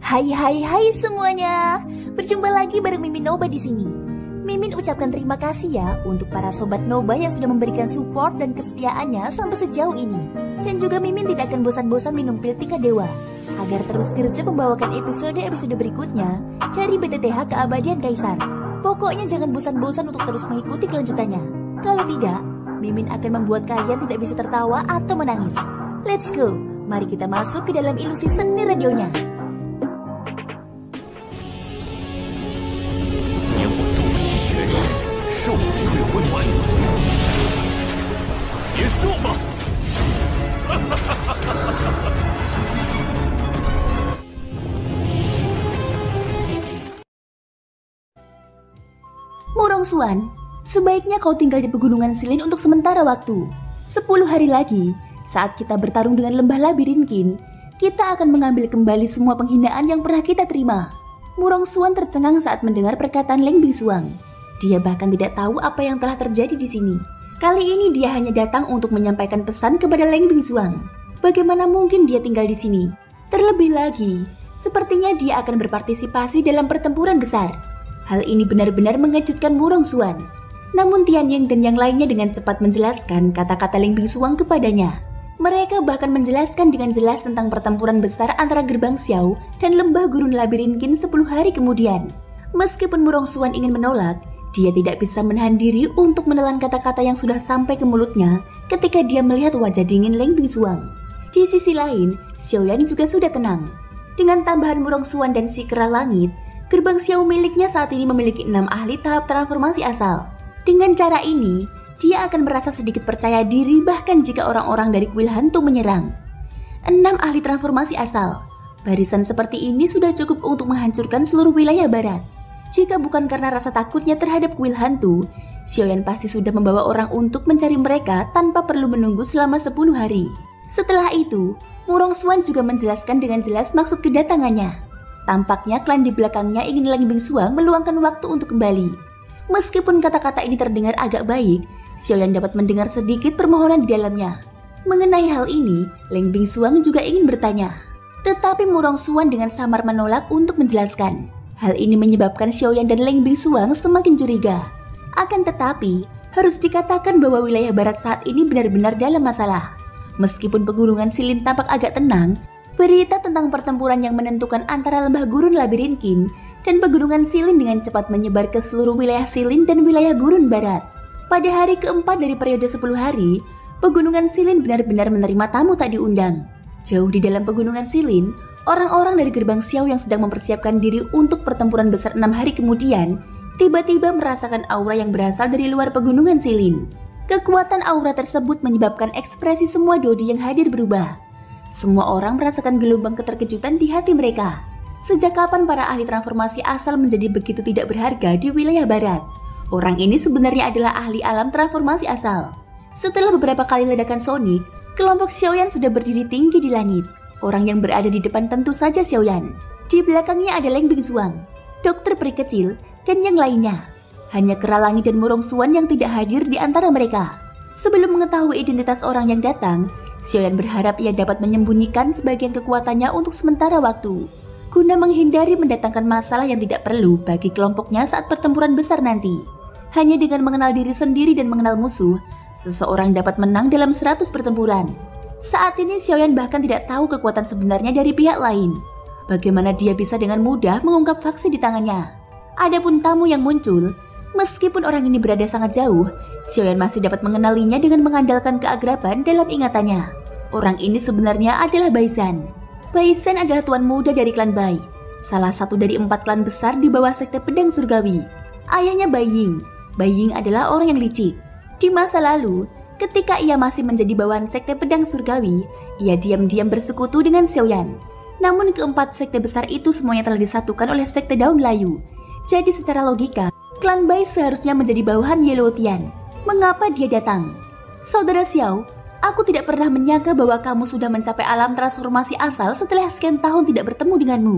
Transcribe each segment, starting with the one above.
Hai semuanya. Berjumpa lagi bareng Mimin Noba di sini. Mimin ucapkan terima kasih ya untuk para sobat Noba yang sudah memberikan support dan kesetiaannya sampai sejauh ini. Dan juga Mimin tidak akan bosan-bosan minum pil Tika Dewa agar terus kerja membawakan episode-episode berikutnya dari BTTH Keabadian Kaisar. Pokoknya jangan bosan-bosan untuk terus mengikuti kelanjutannya. Kalau tidak, Mimin akan membuat kalian tidak bisa tertawa atau menangis. Let's go, mari kita masuk ke dalam ilusi seni radionya. Murong Xuan, sebaiknya kau tinggal di Pegunungan Silin untuk sementara waktu. 10 hari lagi, saat kita bertarung dengan lembah Labirinkin, kita akan mengambil kembali semua penghinaan yang pernah kita terima. Murong Xuan tercengang saat mendengar perkataan Leng Bingsuang. Dia bahkan tidak tahu apa yang telah terjadi di sini. Kali ini dia hanya datang untuk menyampaikan pesan kepada Leng Bingsuang. Bagaimana mungkin dia tinggal di sini? Terlebih lagi, sepertinya dia akan berpartisipasi dalam pertempuran besar. Hal ini benar-benar mengejutkan Murong Xuan. Namun Tian Ying dan yang lainnya dengan cepat menjelaskan kata-kata Leng Bingsuang kepadanya. Mereka bahkan menjelaskan dengan jelas tentang pertempuran besar antara Gerbang Xiao dan Lembah Gurun Labirinkin 10 hari kemudian. Meskipun Murong Xuan ingin menolak, dia tidak bisa menahan diri untuk menelan kata-kata yang sudah sampai ke mulutnya ketika dia melihat wajah dingin Leng Bingsuang. Di sisi lain, Xiaoyan juga sudah tenang. Dengan tambahan Murong Xuan dan si Kera Langit, Gerbang Xiao miliknya saat ini memiliki 6 ahli tahap transformasi asal. Dengan cara ini, dia akan merasa sedikit percaya diri bahkan jika orang-orang dari kuil hantu menyerang. 6 ahli transformasi asal. Barisan seperti ini sudah cukup untuk menghancurkan seluruh wilayah barat. Jika bukan karena rasa takutnya terhadap kuil hantu, Xiaoyan pasti sudah membawa orang untuk mencari mereka tanpa perlu menunggu selama 10 hari. Setelah itu, Murong Xuan juga menjelaskan dengan jelas maksud kedatangannya. Tampaknya klan di belakangnya ingin Leng Bingsuang meluangkan waktu untuk kembali. Meskipun kata-kata ini terdengar agak baik, Xiaoyan dapat mendengar sedikit permohonan di dalamnya. Mengenai hal ini, Leng Bingsuang juga ingin bertanya. Tetapi Murong Xuan dengan samar menolak untuk menjelaskan. Hal ini menyebabkan Xiaoyan dan Leng Bingsuang semakin curiga. Akan tetapi, harus dikatakan bahwa wilayah barat saat ini benar-benar dalam masalah. Meskipun Pegunungan Silin tampak agak tenang, berita tentang pertempuran yang menentukan antara Lembah Gurun Labirinkin dan Pegunungan Silin dengan cepat menyebar ke seluruh wilayah Silin dan wilayah Gurun Barat. Pada hari keempat dari periode 10 hari, Pegunungan Silin benar-benar menerima tamu tak diundang. Jauh di dalam Pegunungan Silin, orang-orang dari Gerbang Xiao yang sedang mempersiapkan diri untuk pertempuran besar 6 hari kemudian, tiba-tiba merasakan aura yang berasal dari luar Pegunungan Silin. Kekuatan aura tersebut menyebabkan ekspresi semua dodi yang hadir berubah. Semua orang merasakan gelombang keterkejutan di hati mereka. Sejak kapan para ahli transformasi asal menjadi begitu tidak berharga di wilayah barat? Orang ini sebenarnya adalah ahli alam transformasi asal. Setelah beberapa kali ledakan sonik, kelompok Xiaoyan sudah berdiri tinggi di langit. Orang yang berada di depan tentu saja Xiaoyan. Di belakangnya ada Leng Bingsuang, dokter peri kecil, dan yang lainnya. Hanya Kera Langit dan Murong Xuan yang tidak hadir di antara mereka. Sebelum mengetahui identitas orang yang datang, Xiaoyan berharap ia dapat menyembunyikan sebagian kekuatannya untuk sementara waktu, guna menghindari mendatangkan masalah yang tidak perlu bagi kelompoknya saat pertempuran besar nanti. Hanya dengan mengenal diri sendiri dan mengenal musuh, seseorang dapat menang dalam 100 pertempuran. Saat ini Xiaoyan bahkan tidak tahu kekuatan sebenarnya dari pihak lain. Bagaimana dia bisa dengan mudah mengungkap faksi di tangannya? Adapun tamu yang muncul, meskipun orang ini berada sangat jauh, Xiaoyan masih dapat mengenalinya dengan mengandalkan keagraban dalam ingatannya. Orang ini sebenarnya adalah Bai Zhan. Bai Zhan adalah tuan muda dari klan Bai, salah satu dari 4 klan besar di bawah sekte pedang surgawi. Ayahnya Bai Ying. Bai Ying adalah orang yang licik. Di masa lalu, ketika ia masih menjadi bawahan sekte pedang surgawi, ia diam-diam bersekutu dengan Xiaoyan. Namun keempat sekte besar itu semuanya telah disatukan oleh sekte Daun Layu. Jadi secara logika, klan Bai seharusnya menjadi bawahan Yellow Tian. Mengapa dia datang? Saudara Xiao, aku tidak pernah menyangka bahwa kamu sudah mencapai alam transformasi asal setelah sekian tahun tidak bertemu denganmu.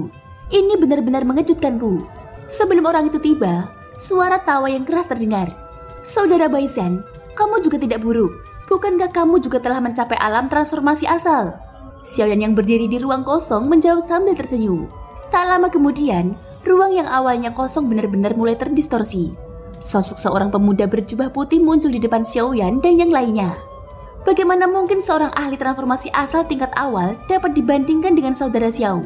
Ini benar-benar mengejutkanku. Sebelum orang itu tiba, suara tawa yang keras terdengar. Saudara Bai Zhan, kamu juga tidak buruk. Bukankah kamu juga telah mencapai alam transformasi asal? Xiaoyan yang berdiri di ruang kosong menjawab sambil tersenyum. Tak lama kemudian, ruang yang awalnya kosong benar-benar mulai terdistorsi. Sosok seorang pemuda berjubah putih muncul di depan Xiaoyan dan yang lainnya. Bagaimana mungkin seorang ahli transformasi asal tingkat awal dapat dibandingkan dengan saudara Xiao?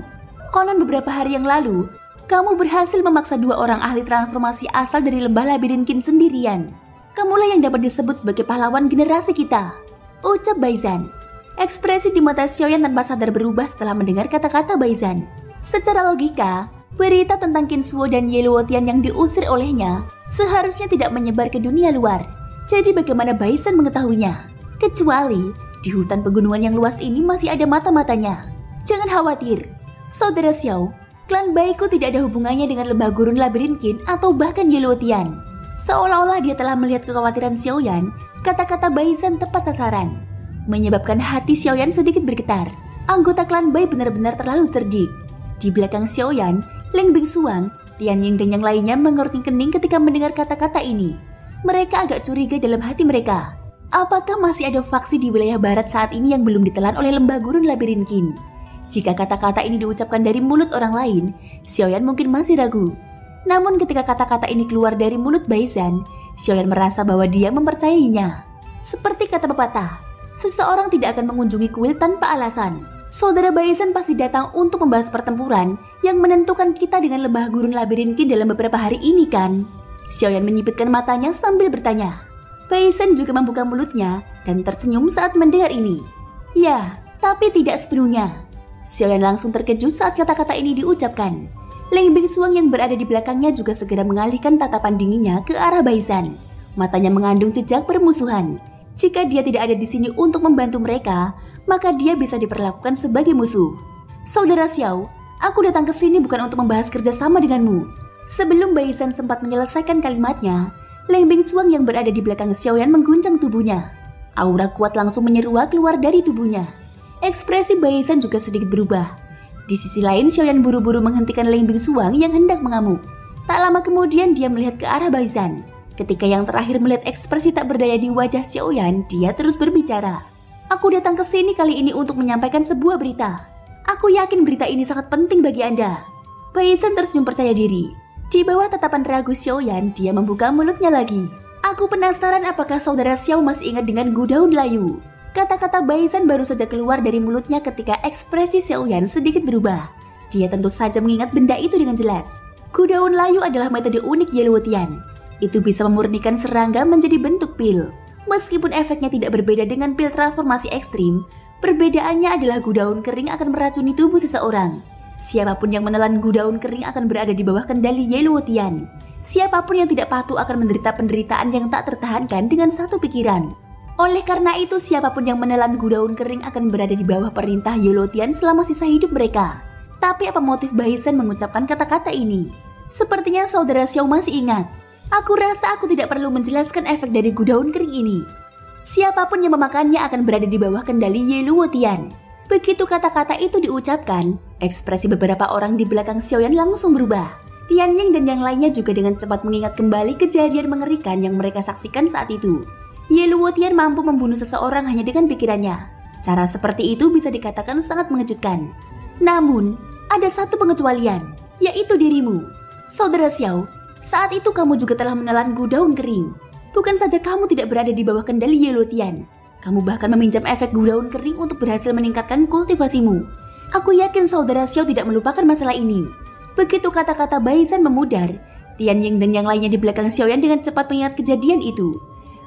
Konon beberapa hari yang lalu, kamu berhasil memaksa 2 orang ahli transformasi asal dari lembah labirin Qin sendirian. Kamulah yang dapat disebut sebagai pahlawan generasi kita, ucap Baizhan. Ekspresi di mata Xiaoyan tanpa sadar berubah setelah mendengar kata-kata Baizhan. Secara logika, berita tentang Qin Shuo dan Ye Luotian yang diusir olehnya seharusnya tidak menyebar ke dunia luar. Jadi bagaimana Baizhan mengetahuinya? Kecuali di hutan pegunungan yang luas ini masih ada mata-matanya. Jangan khawatir, saudara Xiao, klan Baiku tidak ada hubungannya dengan lembah gurun labirin Qin atau bahkan Ye Luotian. Seolah-olah dia telah melihat kekhawatiran Xiaoyan, kata-kata Baizhan tepat sasaran, menyebabkan hati Xiaoyan sedikit bergetar. Anggota klan Bai benar-benar terlalu cerdik. Di belakang Xiaoyan, Leng Bingsuang, Tianying dan yang lainnya mengerutkan kening ketika mendengar kata-kata ini. Mereka agak curiga dalam hati mereka. Apakah masih ada faksi di wilayah barat saat ini yang belum ditelan oleh lembah gurun labirin Qin? Jika kata-kata ini diucapkan dari mulut orang lain, Xiaoyan mungkin masih ragu. Namun ketika kata-kata ini keluar dari mulut Baizhan, Xiaoyan merasa bahwa dia mempercayainya. Seperti kata pepatah, seseorang tidak akan mengunjungi kuil tanpa alasan. Saudara Baizhan pasti datang untuk membahas pertempuran yang menentukan kita dengan lembah gurun labirin Qin dalam beberapa hari ini kan? Xiaoyan menyipitkan matanya sambil bertanya. Baizhan juga membuka mulutnya dan tersenyum saat mendengar ini. Ya, tapi tidak sepenuhnya. Xiaoyan langsung terkejut saat kata-kata ini diucapkan. Leng Bingsuang yang berada di belakangnya juga segera mengalihkan tatapan dinginnya ke arah Baizhan. Matanya mengandung jejak permusuhan. Jika dia tidak ada di sini untuk membantu mereka, maka dia bisa diperlakukan sebagai musuh. Saudara Xiao, aku datang ke sini bukan untuk membahas kerjasama denganmu. Sebelum Baizhan sempat menyelesaikan kalimatnya, Leng Bingsuang yang berada di belakang Xiaoyan mengguncang tubuhnya. Aura kuat langsung menyeruak keluar dari tubuhnya. Ekspresi Baizhan juga sedikit berubah. Di sisi lain, Xiaoyan buru-buru menghentikan Leng Bingsuang yang hendak mengamuk. Tak lama kemudian dia melihat ke arah Baizhan. Ketika yang terakhir melihat ekspresi tak berdaya di wajah Xiaoyan, dia terus berbicara. Aku datang ke sini kali ini untuk menyampaikan sebuah berita. Aku yakin berita ini sangat penting bagi Anda. Baizhan tersenyum percaya diri. Di bawah tatapan ragu Xiaoyan, dia membuka mulutnya lagi. Aku penasaran apakah saudara Xiao masih ingat dengan Gudaun Layu. Kata-kata Baizhan baru saja keluar dari mulutnya ketika ekspresi Xiaoyan sedikit berubah. Dia tentu saja mengingat benda itu dengan jelas. Gudaun Layu adalah metode unik Ye Luotian. Itu bisa memurnikan serangga menjadi bentuk pil. Meskipun efeknya tidak berbeda dengan pil transformasi ekstrim, perbedaannya adalah gudaun kering akan meracuni tubuh seseorang. Siapapun yang menelan gudaun kering akan berada di bawah kendali Ye Luotian. Siapapun yang tidak patuh akan menderita penderitaan yang tak tertahankan dengan satu pikiran. Oleh karena itu, siapapun yang menelan gudaun kering akan berada di bawah perintah Ye Luotian selama sisa hidup mereka. Tapi apa motif Baizhan mengucapkan kata-kata ini? Sepertinya saudara Xiao masih ingat. Aku rasa aku tidak perlu menjelaskan efek dari gudaun kering ini. Siapapun yang memakannya akan berada di bawah kendali Ye Luotian. Begitu kata-kata itu diucapkan, ekspresi beberapa orang di belakang Xiaoyan langsung berubah. Tianying dan yang lainnya juga dengan cepat mengingat kembali kejadian mengerikan yang mereka saksikan saat itu. Ye Luotian mampu membunuh seseorang hanya dengan pikirannya. Cara seperti itu bisa dikatakan sangat mengejutkan. Namun, ada satu pengecualian, yaitu dirimu. Saudara Xiao, saat itu kamu juga telah menelan gudaun kering. Bukan saja kamu tidak berada di bawah kendali Ye Luotian, kamu bahkan meminjam efek gudaun kering untuk berhasil meningkatkan kultivasimu. Aku yakin saudara Xiao tidak melupakan masalah ini. Begitu kata-kata Baizhan memudar, Tianying dan yang lainnya di belakang Xiaoyan dengan cepat mengingat kejadian itu.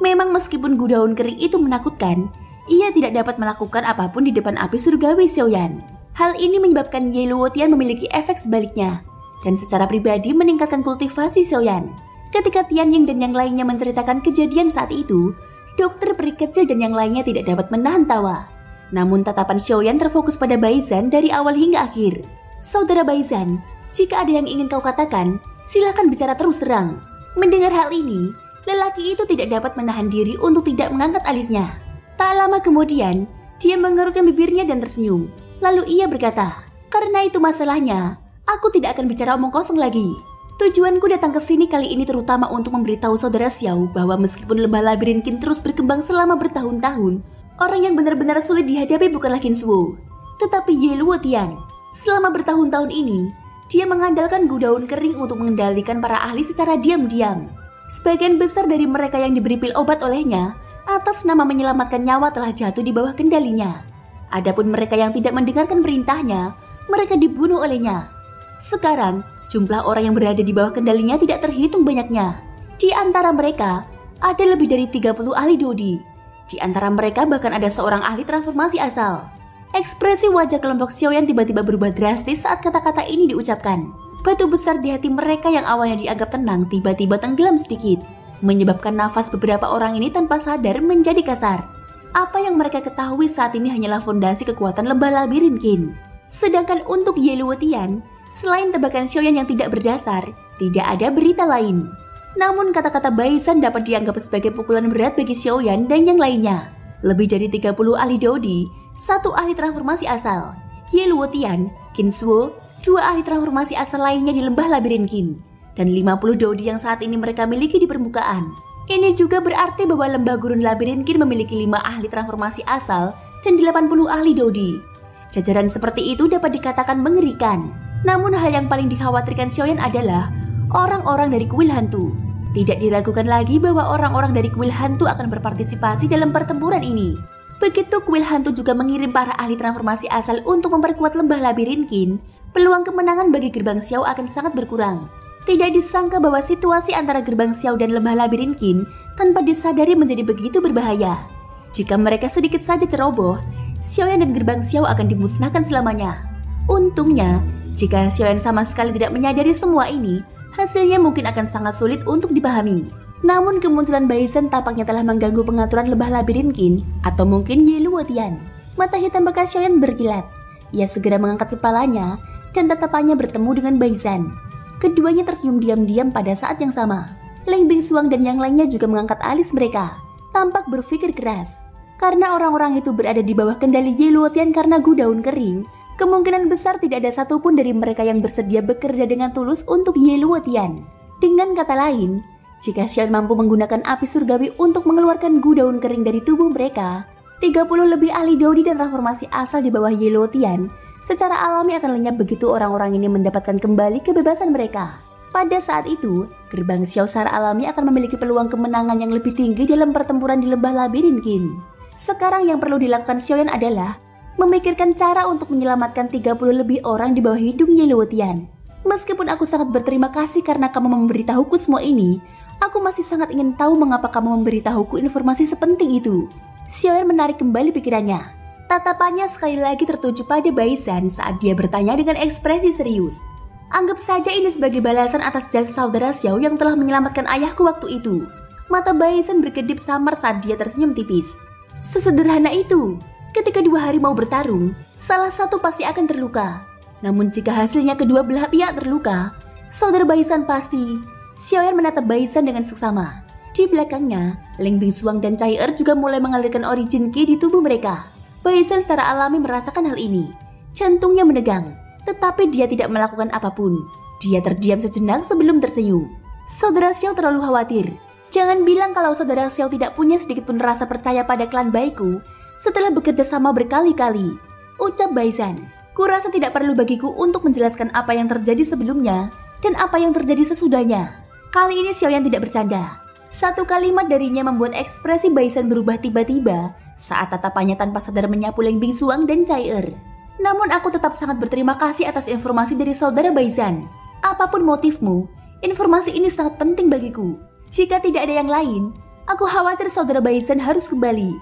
Memang meskipun gudaun kering itu menakutkan, ia tidak dapat melakukan apapun di depan api surgawi Xiaoyan. Hal ini menyebabkan Ye Luotian memiliki efek sebaliknya, dan secara pribadi meningkatkan kultivasi Xiaoyan. Ketika Tianying dan yang lainnya menceritakan kejadian saat itu, dokter peri kecil dan yang lainnya tidak dapat menahan tawa. Namun tatapan Xiaoyan terfokus pada Baizhan dari awal hingga akhir. Saudara Baizhan, jika ada yang ingin kau katakan, silakan bicara terus terang. Mendengar hal ini, lelaki itu tidak dapat menahan diri untuk tidak mengangkat alisnya. Tak lama kemudian, dia mengerutkan bibirnya dan tersenyum. Lalu ia berkata, karena itu masalahnya, aku tidak akan bicara omong kosong lagi. Tujuanku datang ke sini kali ini terutama untuk memberitahu saudara Xiao bahwa meskipun lembah labirin Qin terus berkembang selama bertahun-tahun, orang yang benar-benar sulit dihadapi bukanlah Qin Shuo, tetapi Ye Luotian. Selama bertahun-tahun ini, Dia mengandalkan Gudaun Kering untuk mengendalikan para ahli secara diam-diam. Sebagian besar dari mereka yang diberi pil obat olehnya atas nama menyelamatkan nyawa telah jatuh di bawah kendalinya. Adapun mereka yang tidak mendengarkan perintahnya, mereka dibunuh olehnya. Sekarang, jumlah orang yang berada di bawah kendalinya tidak terhitung banyaknya. Di antara mereka, ada lebih dari 30 ahli Dodi. Di antara mereka bahkan ada seorang ahli transformasi asal. Ekspresi wajah kelompok Xiaoyan tiba-tiba berubah drastis saat kata-kata ini diucapkan. Batu besar di hati mereka yang awalnya dianggap tenang tiba-tiba tenggelam sedikit, menyebabkan nafas beberapa orang ini tanpa sadar menjadi kasar. Apa yang mereka ketahui saat ini hanyalah fondasi kekuatan lembah labirin Qin. Sedangkan untuk Ye Luotian, selain tebakan Xiaoyan yang tidak berdasar, tidak ada berita lain. Namun kata-kata Baisan dapat dianggap sebagai pukulan berat bagi Xiaoyan dan yang lainnya. Lebih dari 30 ahli Dodi, 1 ahli transformasi asal, Ye Luotian, Qin Shuo, 2 ahli transformasi asal lainnya di lembah labirin Qin, dan 50 Dodi yang saat ini mereka miliki di permukaan. Ini juga berarti bahwa lembah gurun labirin Qin memiliki 5 ahli transformasi asal dan 80 ahli Dodi. Jajaran seperti itu dapat dikatakan mengerikan. Namun hal yang paling dikhawatirkan Xiaoyan adalah orang-orang dari kuil hantu. Tidak diragukan lagi bahwa orang-orang dari kuil hantu akan berpartisipasi dalam pertempuran ini. Begitu kuil hantu juga mengirim para ahli transformasi asal untuk memperkuat lembah labirin Qin, peluang kemenangan bagi gerbang Xiao akan sangat berkurang. Tidak disangka bahwa situasi antara gerbang Xiao dan lembah labirin Qin tanpa disadari menjadi begitu berbahaya. Jika mereka sedikit saja ceroboh, Xiaoyan dan gerbang Xiao akan dimusnahkan selamanya. Untungnya, jika Xiaoyan sama sekali tidak menyadari semua ini, hasilnya mungkin akan sangat sulit untuk dipahami. Namun kemunculan Baisan tampaknya telah mengganggu pengaturan lembah labirin Qin, atau mungkin Ye Luotian. Mata hitam bekas Xiaoyan berkilat. Ia segera mengangkat kepalanya dan tatapannya bertemu dengan Baisan. Keduanya tersenyum diam-diam pada saat yang sama. Leng Bingsuang dan yang lainnya juga mengangkat alis mereka, tampak berpikir keras. Karena orang-orang itu berada di bawah kendali Ye Luotian karena Gudaun Kering, kemungkinan besar tidak ada satupun dari mereka yang bersedia bekerja dengan tulus untuk Ye Luotian. Dengan kata lain, jika Xiaoyan mampu menggunakan api surgawi untuk mengeluarkan Gudaun Kering dari tubuh mereka, 30 lebih ahli Dodi dan transformasi asal di bawah Ye Luotian secara alami akan lenyap begitu orang-orang ini mendapatkan kembali kebebasan mereka. Pada saat itu, gerbang Xiao secara alami akan memiliki peluang kemenangan yang lebih tinggi dalam pertempuran di lembah labirin Qin. Sekarang yang perlu dilakukan Xiaoyan adalah memikirkan cara untuk menyelamatkan 30 lebih orang di bawah hidung Ye Luotian. Meskipun aku sangat berterima kasih karena kamu memberitahuku semua ini, aku masih sangat ingin tahu mengapa kamu memberitahuku informasi sepenting itu. Xiaoyan menarik kembali pikirannya. Tatapannya sekali lagi tertuju pada Baisan saat dia bertanya dengan ekspresi serius. Anggap saja ini sebagai balasan atas jasa saudara Xiao yang telah menyelamatkan ayahku waktu itu. Mata Baisan berkedip samar saat dia tersenyum tipis. Sesederhana itu. Ketika 2 harimau bertarung, salah satu pasti akan terluka. Namun jika hasilnya kedua belah pihak terluka, saudara Baisan pasti. Xiaoyan menatap Baisan dengan seksama. Di belakangnya, Leng Bingsuang dan Cai Er juga mulai mengalirkan origin Qi di tubuh mereka. Baisan secara alami merasakan hal ini. Jantungnya menegang, tetapi dia tidak melakukan apapun. Dia terdiam sejenak sebelum tersenyum. Saudara Xiao terlalu khawatir. Jangan bilang kalau saudara Xiao tidak punya sedikit pun rasa percaya pada klan Baiku setelah bekerja sama berkali-kali. Ucap Baisan, kurasa tidak perlu bagiku untuk menjelaskan apa yang terjadi sebelumnya dan apa yang terjadi sesudahnya. Kali ini Xiaoyan tidak bercanda. Satu kalimat darinya membuat ekspresi Baisan berubah tiba-tiba saat tatapannya tanpa sadar menyapu Leng Bingsuang dan Cai Er. Namun aku tetap sangat berterima kasih atas informasi dari saudara Baisan. Apapun motifmu, informasi ini sangat penting bagiku. Jika tidak ada yang lain, aku khawatir saudara Baisan harus kembali.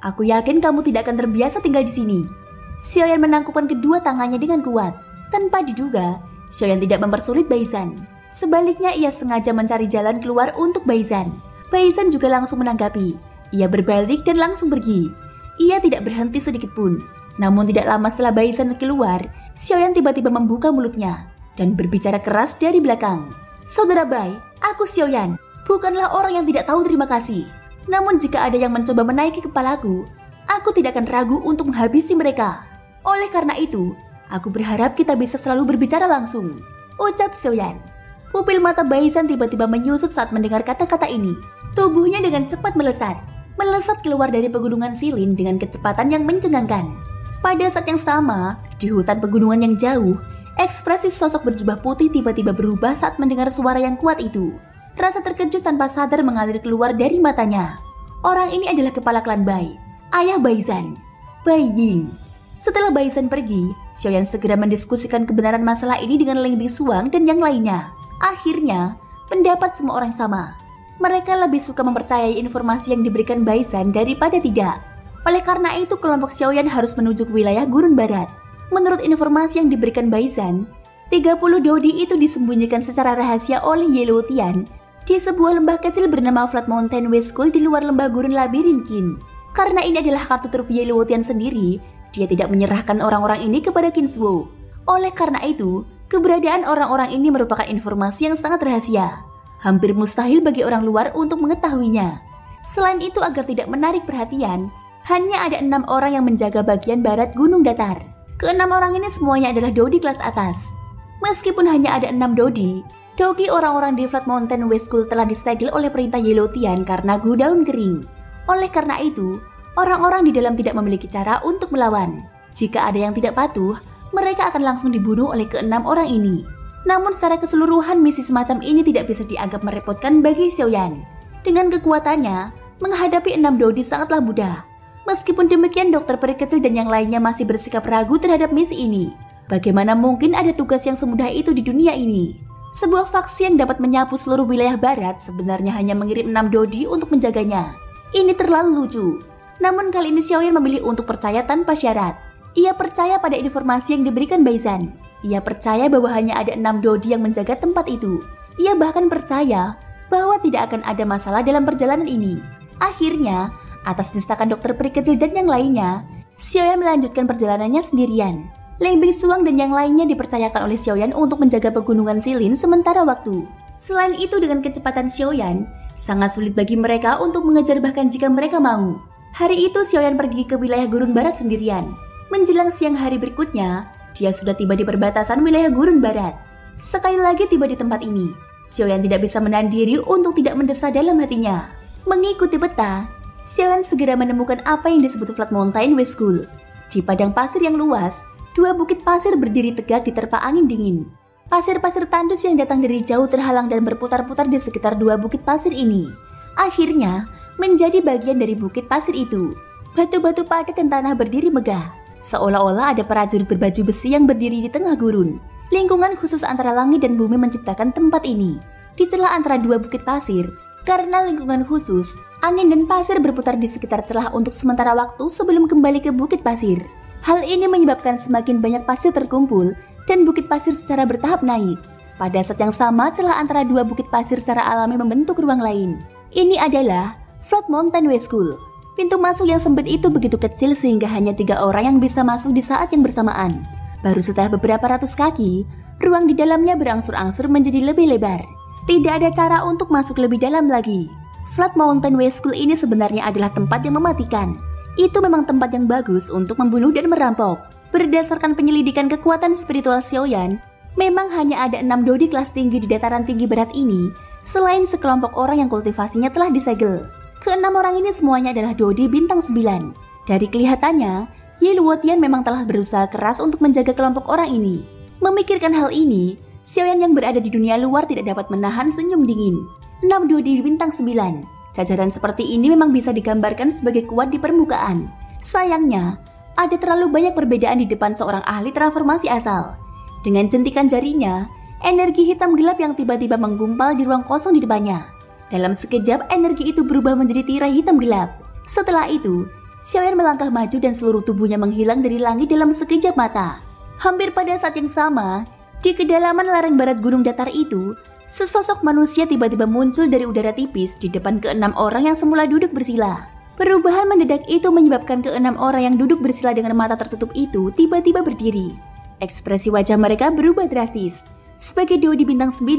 Aku yakin kamu tidak akan terbiasa tinggal di sini. Xiaoyan menangkupkan kedua tangannya dengan kuat. Tanpa diduga, Xiaoyan tidak mempersulit Baisan. Sebaliknya ia sengaja mencari jalan keluar untuk Baisan. Baisan juga langsung menanggapi. Ia berbalik dan langsung pergi. Ia tidak berhenti sedikit pun. Namun tidak lama setelah Baisan keluar, Xiaoyan tiba-tiba membuka mulutnya dan berbicara keras dari belakang. Saudara Bai, aku Xiaoyan. Bukanlah orang yang tidak tahu terima kasih. Namun jika ada yang mencoba menaiki kepalaku, aku tidak akan ragu untuk menghabisi mereka. Oleh karena itu, aku berharap kita bisa selalu berbicara langsung. Ucap Xiaoyan. Pupil mata Baisan tiba-tiba menyusut saat mendengar kata-kata ini. Tubuhnya dengan cepat melesat keluar dari pegunungan Silin dengan kecepatan yang mencengangkan. Pada saat yang sama, di hutan pegunungan yang jauh, Ekspresi sosok berjubah putih tiba-tiba berubah saat mendengar suara yang kuat itu. Rasa terkejut tanpa sadar mengalir keluar dari matanya. Orang ini adalah kepala klan Bai, ayah Baizhan, Bai Ying. Setelah Baizhan pergi, Xiaoyan segera mendiskusikan kebenaran masalah ini dengan Leng Bisuang dan yang lainnya. Akhirnya, pendapat semua orang sama. Mereka lebih suka mempercayai informasi yang diberikan Baizhan daripada tidak. Oleh karena itu, kelompok Xiaoyan harus menuju ke wilayah Gurun Barat. Menurut informasi yang diberikan Baizhan, 30 dodi itu disembunyikan secara rahasia oleh Ye Luotian di sebuah lembah kecil bernama Flat Mountain West School di luar lembah gurun labirin Qin. Karena ini adalah kartu truf Ye Luotian sendiri, dia tidak menyerahkan orang-orang ini kepada Qin Shuo. Oleh karena itu, keberadaan orang-orang ini merupakan informasi yang sangat rahasia. Hampir mustahil bagi orang luar untuk mengetahuinya. Selain itu, agar tidak menarik perhatian, hanya ada 6 orang yang menjaga bagian barat gunung datar. Ke-6 orang ini semuanya adalah dodi kelas atas. Meskipun hanya ada 6 dodi, dogi orang-orang di Flat Mountain West School telah disegel oleh perintah Ye Luotian karena daun kering. Oleh karena itu, orang-orang di dalam tidak memiliki cara untuk melawan. Jika ada yang tidak patuh, mereka akan langsung dibunuh oleh ke-6 orang ini. Namun secara keseluruhan misi semacam ini tidak bisa dianggap merepotkan bagi Xiaoyan. Dengan kekuatannya, menghadapi 6 dodi sangatlah mudah. Meskipun demikian, dokter peri kecil dan yang lainnya masih bersikap ragu terhadap misi ini. Bagaimana mungkin ada tugas yang semudah itu di dunia ini? Sebuah faksi yang dapat menyapu seluruh wilayah barat sebenarnya hanya mengirim 6 dodi untuk menjaganya. Ini terlalu lucu. Namun kali ini Xiaoyan memilih untuk percaya tanpa syarat. Ia percaya pada informasi yang diberikan Baizhan. Ia percaya bahwa hanya ada 6 dodi yang menjaga tempat itu. Ia bahkan percaya bahwa tidak akan ada masalah dalam perjalanan ini. Akhirnya, atas desakan dokter peri kecil dan yang lainnya, Xiaoyan melanjutkan perjalanannya sendirian. Leng Bisuang dan yang lainnya dipercayakan oleh Xiaoyan untuk menjaga pegunungan Silin sementara waktu. Selain itu, dengan kecepatan Xiaoyan, sangat sulit bagi mereka untuk mengejar bahkan jika mereka mau. Hari itu Xiaoyan pergi ke wilayah Gurun Barat sendirian. Menjelang siang hari berikutnya, dia sudah tiba di perbatasan wilayah Gurun Barat. Sekali lagi tiba di tempat ini, Xiaoyan tidak bisa menahan diri untuk tidak mendesah dalam hatinya. Mengikuti peta, Xiaoyan segera menemukan apa yang disebut Flat Mountain West School. Di padang pasir yang luas, 2 bukit pasir berdiri tegak diterpa angin dingin. Pasir-pasir tandus yang datang dari jauh terhalang dan berputar-putar di sekitar 2 bukit pasir ini. Akhirnya, menjadi bagian dari bukit pasir itu. Batu-batu padat dan tanah berdiri megah. Seolah-olah ada prajurit berbaju besi yang berdiri di tengah gurun. Lingkungan khusus antara langit dan bumi menciptakan tempat ini. Di celah antara 2 bukit pasir, karena lingkungan khusus, angin dan pasir berputar di sekitar celah untuk sementara waktu sebelum kembali ke bukit pasir. Hal ini menyebabkan semakin banyak pasir terkumpul dan bukit pasir secara bertahap naik. Pada saat yang sama, celah antara 2 bukit pasir secara alami membentuk ruang lain. Ini adalah Flat Mountain West School. Pintu masuk yang sempit itu begitu kecil sehingga hanya 3 orang yang bisa masuk di saat yang bersamaan. Baru setelah beberapa ratus kaki, ruang di dalamnya berangsur-angsur menjadi lebih lebar. Tidak ada cara untuk masuk lebih dalam lagi. Flat Mountain West School ini sebenarnya adalah tempat yang mematikan. Itu memang tempat yang bagus untuk membunuh dan merampok. Berdasarkan penyelidikan kekuatan spiritual Xiaoyan, memang hanya ada 6 dodi kelas tinggi di dataran tinggi barat ini, selain sekelompok orang yang kultivasinya telah disegel. Ke-6 orang ini semuanya adalah dodi bintang 9. Dari kelihatannya, Ye Luotian memang telah berusaha keras untuk menjaga kelompok orang ini. Memikirkan hal ini, Xiaoyan yang berada di dunia luar tidak dapat menahan senyum dingin. 6 dodi bintang 9. Jajaran seperti ini memang bisa digambarkan sebagai kuat di permukaan. Sayangnya, ada terlalu banyak perbedaan di depan seorang ahli transformasi asal. Dengan jentikan jarinya, energi hitam gelap yang tiba-tiba menggumpal di ruang kosong di depannya. Dalam sekejap, energi itu berubah menjadi tirai hitam gelap. Setelah itu, Xiaoyan melangkah maju dan seluruh tubuhnya menghilang dari langit dalam sekejap mata. Hampir pada saat yang sama, di kedalaman lereng barat gunung datar itu, sesosok manusia tiba-tiba muncul dari udara tipis di depan ke-6 orang yang semula duduk bersila. Perubahan mendadak itu menyebabkan ke-6 orang yang duduk bersila dengan mata tertutup itu tiba-tiba berdiri. Ekspresi wajah mereka berubah drastis. Sebagai dodi bintang 9,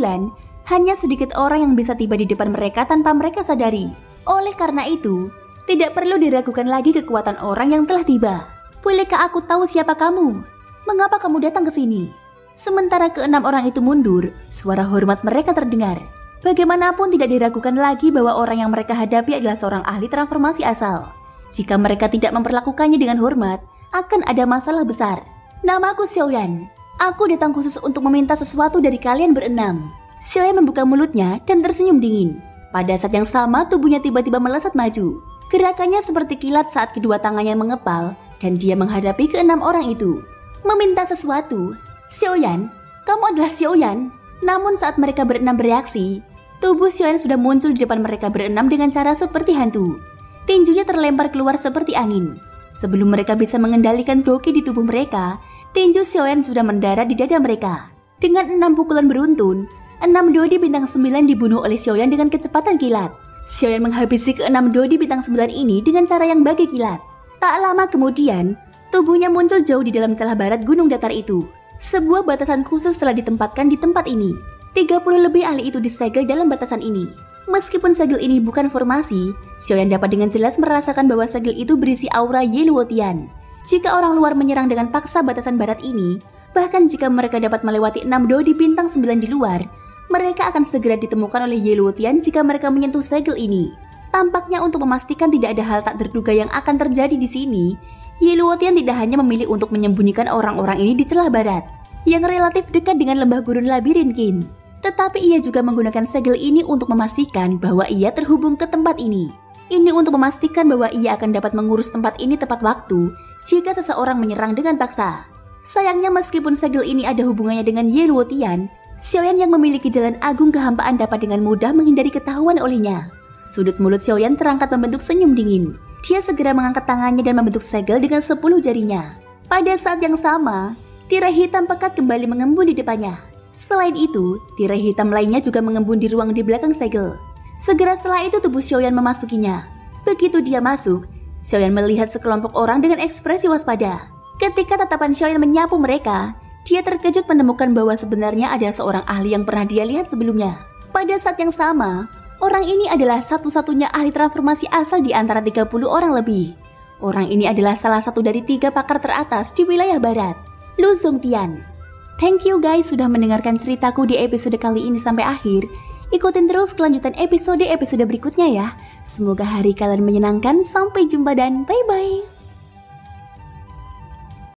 hanya sedikit orang yang bisa tiba di depan mereka tanpa mereka sadari. Oleh karena itu, tidak perlu diragukan lagi kekuatan orang yang telah tiba. Bolehkah aku tahu siapa kamu? Mengapa kamu datang ke sini? Sementara ke-6 orang itu mundur, suara hormat mereka terdengar. Bagaimanapun tidak diragukan lagi bahwa orang yang mereka hadapi adalah seorang ahli transformasi asal. Jika mereka tidak memperlakukannya dengan hormat, akan ada masalah besar. Namaku Xiaoyan. Aku datang khusus untuk meminta sesuatu dari kalian berenam. Xiaoyan membuka mulutnya dan tersenyum dingin. Pada saat yang sama tubuhnya tiba-tiba melesat maju. Gerakannya seperti kilat saat kedua tangannya mengepal dan dia menghadapi keenam orang itu. Meminta sesuatu. Xiaoyan, kamu adalah Xiaoyan. Namun saat mereka berenam bereaksi, tubuh Xiaoyan sudah muncul di depan mereka berenam dengan cara seperti hantu. Tinjunya terlempar keluar seperti angin. Sebelum mereka bisa mengendalikan bloke di tubuh mereka, tinju Xiaoyan sudah mendarat di dada mereka. Dengan 6 pukulan beruntun, 6 dodi bintang 9 dibunuh oleh Xiaoyan dengan kecepatan kilat. Xiaoyan menghabisi ke-6 dodi bintang 9 ini dengan cara yang bagai kilat. Tak lama kemudian, tubuhnya muncul jauh di dalam celah barat gunung datar itu. Sebuah batasan khusus telah ditempatkan di tempat ini. 30 lebih ahli itu disegel dalam batasan ini. Meskipun segel ini bukan formasi, Xiaoyan dapat dengan jelas merasakan bahwa segel itu berisi aura Ye Luotian. Jika orang luar menyerang dengan paksa batasan barat ini, bahkan jika mereka dapat melewati 6 dodi bintang 9 di luar, mereka akan segera ditemukan oleh Ye Luotian jika mereka menyentuh segel ini. Tampaknya untuk memastikan tidak ada hal tak terduga yang akan terjadi di sini, Ye Luotian tidak hanya memilih untuk menyembunyikan orang-orang ini di celah barat, yang relatif dekat dengan lembah gurun labirin Qin. Tetapi ia juga menggunakan segel ini untuk memastikan bahwa ia terhubung ke tempat ini. Ini untuk memastikan bahwa ia akan dapat mengurus tempat ini tepat waktu jika seseorang menyerang dengan paksa. Sayangnya meskipun segel ini ada hubungannya dengan Ye Luotian, Xiaoyan yang memiliki jalan agung kehampaan dapat dengan mudah menghindari ketahuan olehnya. Sudut mulut Xiaoyan terangkat membentuk senyum dingin. Dia segera mengangkat tangannya dan membentuk segel dengan 10 jarinya. Pada saat yang sama, tirai hitam pekat kembali mengembun di depannya. Selain itu, tirai hitam lainnya juga mengembun di ruang di belakang segel. Segera setelah itu tubuh Xiaoyan memasukinya. Begitu dia masuk, Xiaoyan melihat sekelompok orang dengan ekspresi waspada. Ketika tatapan Xiaoyan menyapu mereka, dia terkejut menemukan bahwa sebenarnya ada seorang ahli yang pernah dia lihat sebelumnya. Pada saat yang sama, orang ini adalah satu-satunya ahli transformasi asal di antara 30 orang lebih. Orang ini adalah salah satu dari 3 pakar teratas di wilayah barat, Lu Zongtian. Thank you guys sudah mendengarkan ceritaku di episode kali ini sampai akhir. Ikutin terus kelanjutan episode berikutnya ya. Semoga hari kalian menyenangkan. Sampai jumpa dan bye-bye.